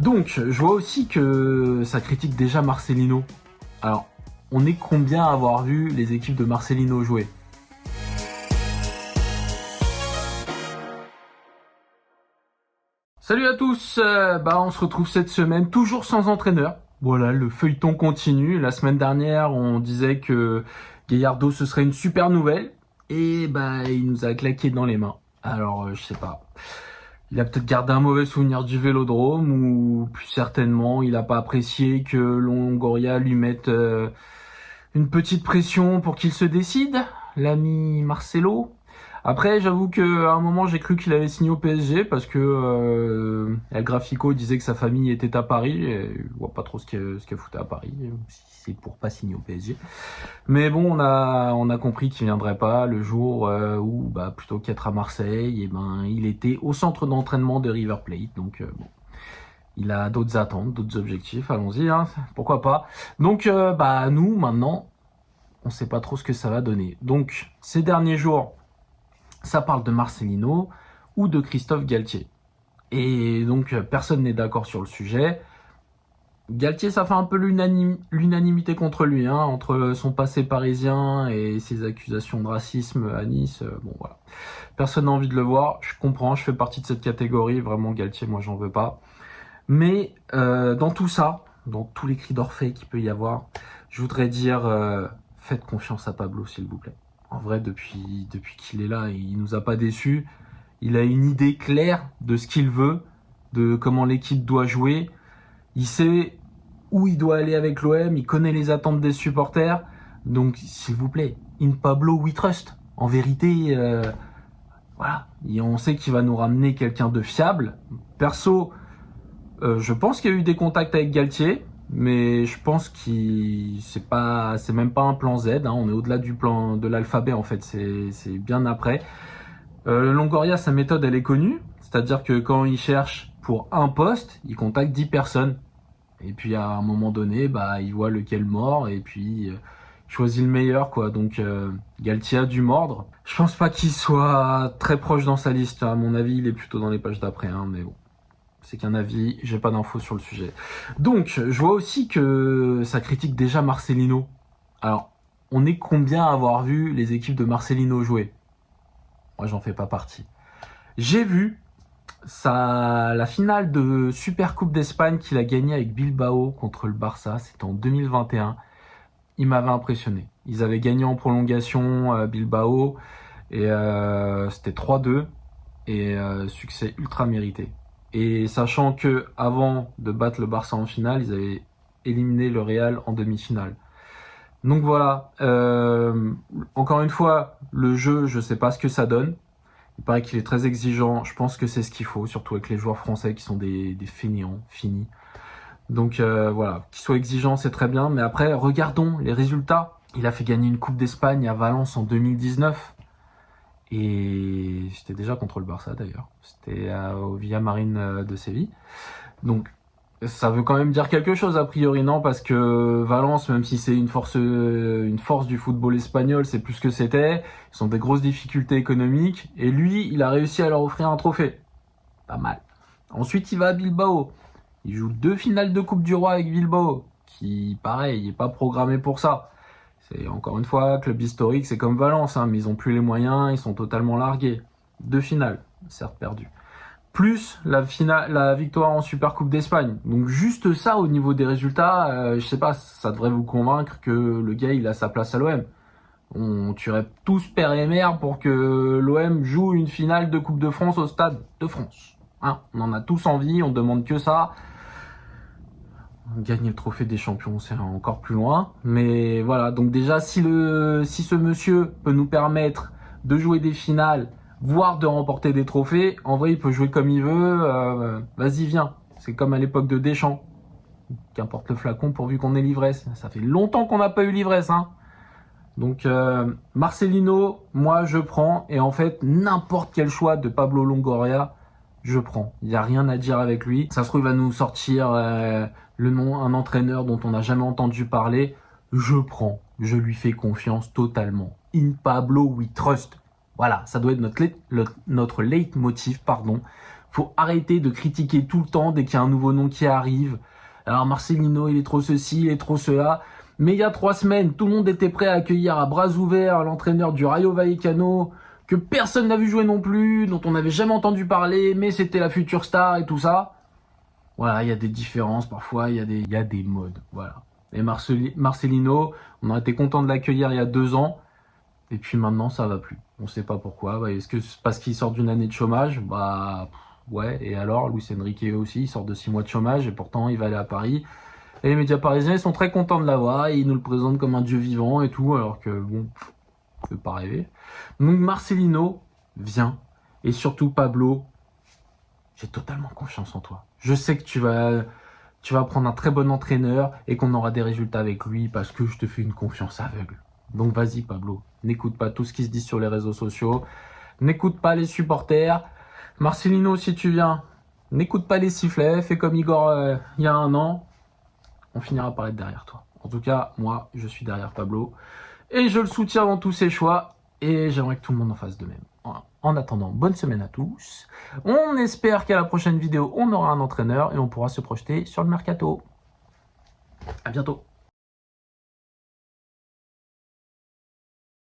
Donc, je vois aussi que ça critique déjà Marcelino. Alors, on est combien à avoir vu les équipes de Marcelino jouer? Salut à tous, on se retrouve cette semaine toujours sans entraîneur. Voilà, le feuilleton continue. La semaine dernière, on disait que Gallardo ce serait une super nouvelle et il nous a claqué dans les mains. Alors, je sais pas. Il a peut-être gardé un mauvais souvenir du Vélodrome ou plus certainement, il n'a pas apprécié que Longoria lui mette une petite pression pour qu'il se décide, l'ami Marcelo. Après, j'avoue qu'à un moment, j'ai cru qu'il avait signé au PSG parce que El Grafico disait que sa famille était à Paris. Et je vois pas trop ce qu'elle foutait à Paris, si c'est pour pas signer au PSG. Mais bon, on a compris qu'il viendrait pas le jour où, plutôt qu'être à Marseille, il était au centre d'entraînement de River Plate. Donc bon, il a d'autres attentes, d'autres objectifs. Allons-y, hein, pourquoi pas. Donc nous, maintenant, on sait pas trop ce que ça va donner. Donc ces derniers jours, ça parle de Marcelino ou de Christophe Galtier. Et donc, personne n'est d'accord sur le sujet. Galtier, ça fait un peu l'unanimité contre lui, hein, entre son passé parisien et ses accusations de racisme à Nice. Bon, voilà. Personne n'a envie de le voir. Je comprends, je fais partie de cette catégorie. Vraiment, Galtier, moi, j'en veux pas. Mais dans tout ça, dans tous les cris d'orfèvre qu'il peut y avoir, je voudrais dire, faites confiance à Pablo, s'il vous plaît. En vrai, depuis qu'il est là, il nous a pas déçus. Il a une idée claire de ce qu'il veut, de comment l'équipe doit jouer. Il sait où il doit aller avec l'OM. Il connaît les attentes des supporters. Donc, s'il vous plaît, in Pablo we trust. En vérité, voilà. Et on sait qu'il va nous ramener quelqu'un de fiable. Perso, je pense qu'il y a eu des contacts avec Galtier. Mais je pense c'est même pas un plan Z, hein. On est au-delà du plan de l'alphabet en fait. C'est bien après. Longoria, sa méthode, elle est connue. C'est-à-dire que quand il cherche pour un poste, il contacte 10 personnes. Et puis à un moment donné, il voit lequel mord et puis il choisit le meilleur, quoi. Donc Galtier a dû mordre. Je pense pas qu'il soit très proche dans sa liste. À mon avis, il est plutôt dans les pages d'après, hein, mais bon. C'est qu'un avis, j'ai pas d'infos sur le sujet. Donc, je vois aussi que ça critique déjà Marcelino. Alors, on est combien à avoir vu les équipes de Marcelino jouer? Moi, j'en fais pas partie. J'ai vu la finale de Super Coupe d'Espagne qu'il a gagnée avec Bilbao contre le Barça. C'était en 2021. Il m'avait impressionné. Ils avaient gagné en prolongation Bilbao et c'était 3-2 et succès ultra mérité. Et sachant que avant de battre le Barça en finale, ils avaient éliminé le Real en demi-finale. Donc voilà, encore une fois, le jeu, je sais pas ce que ça donne. Il paraît qu'il est très exigeant. Je pense que c'est ce qu'il faut, surtout avec les joueurs français qui sont des fainéants, finis. Donc voilà, qu'il soit exigeant, c'est très bien. Mais après, regardons les résultats. Il a fait gagner une Coupe d'Espagne à Valence en 2019. Et c'était déjà contre le Barça d'ailleurs. C'était au Villamarín de Séville. Donc ça veut quand même dire quelque chose a priori, non? Parce que Valence, même si c'est une force du football espagnol, c'est plus que c'était. Ils ont des grosses difficultés économiques. Et lui, il a réussi à leur offrir un trophée. Pas mal. Ensuite, il va à Bilbao. Il joue 2 finales de Coupe du Roi avec Bilbao. Qui, pareil, n'est pas programmé pour ça. C'est encore une fois, club historique, c'est comme Valence, hein, mais ils ont plus les moyens, ils sont totalement largués. 2 finales, certes perdues. Plus la victoire en Super Coupe d'Espagne. Donc juste ça au niveau des résultats, je sais pas, ça devrait vous convaincre que le gars il a sa place à l'OM. On tuerait tous père et mère pour que l'OM joue une finale de Coupe de France au Stade de France. Hein, on en a tous envie, on demande que ça. Gagner le trophée des champions, c'est encore plus loin. Mais voilà, donc déjà si ce monsieur peut nous permettre de jouer des finales, voire de remporter des trophées, en vrai il peut jouer comme il veut, vas-y viens. C'est comme à l'époque de Deschamps. Qu'importe le flacon pourvu qu'on ait l'ivresse. Ça fait longtemps qu'on n'a pas eu l'ivresse, hein. Donc Marcelino, moi je prends, et en fait n'importe quel choix de Pablo Longoria, je prends. Il n'y a rien à dire avec lui. Ça se trouve il va nous sortir le nom, un entraîneur dont on n'a jamais entendu parler. Je prends, je lui fais confiance totalement. In Pablo we trust. Voilà, ça doit être notre leitmotiv, pardon, Faut arrêter de critiquer tout le temps dès qu'il y a un nouveau nom qui arrive. Alors Marcelino, il est trop ceci, il est trop cela. Mais il y a 3 semaines, tout le monde était prêt à accueillir à bras ouverts l'entraîneur du Rayo Vallecano, que personne n'a vu jouer non plus, dont on n'avait jamais entendu parler, mais c'était la future star et tout ça. Voilà, il y a des différences parfois, il y a des modes. Voilà. Et Marcelino, on a été content de l'accueillir il y a 2 ans. Et puis maintenant, ça va plus. On sait pas pourquoi. Bah, est-ce que c'est parce qu'il sort d'une année de chômage? Bah ouais. Et alors, Luis Enrique aussi, il sort de 6 mois de chômage et pourtant il va aller à Paris. Et les médias parisiens, ils sont très contents de l'avoir et ils nous le présentent comme un dieu vivant et tout, alors que bon, on peut pas rêver. Donc Marcelino, viens. Et surtout Pablo, j'ai totalement confiance en toi. Je sais que tu vas prendre un très bon entraîneur et qu'on aura des résultats avec lui parce que je te fais une confiance aveugle. Donc vas-y Pablo, n'écoute pas tout ce qui se dit sur les réseaux sociaux, n'écoute pas les supporters. Marcelino, si tu viens, n'écoute pas les sifflets, fais comme Igor il y a 1 an, on finira par être derrière toi. En tout cas, moi, je suis derrière Pablo et je le soutiens dans tous ses choix et j'aimerais que tout le monde en fasse de même. Voilà. En attendant, bonne semaine à tous. On espère qu'à la prochaine vidéo, on aura un entraîneur et on pourra se projeter sur le mercato. À bientôt.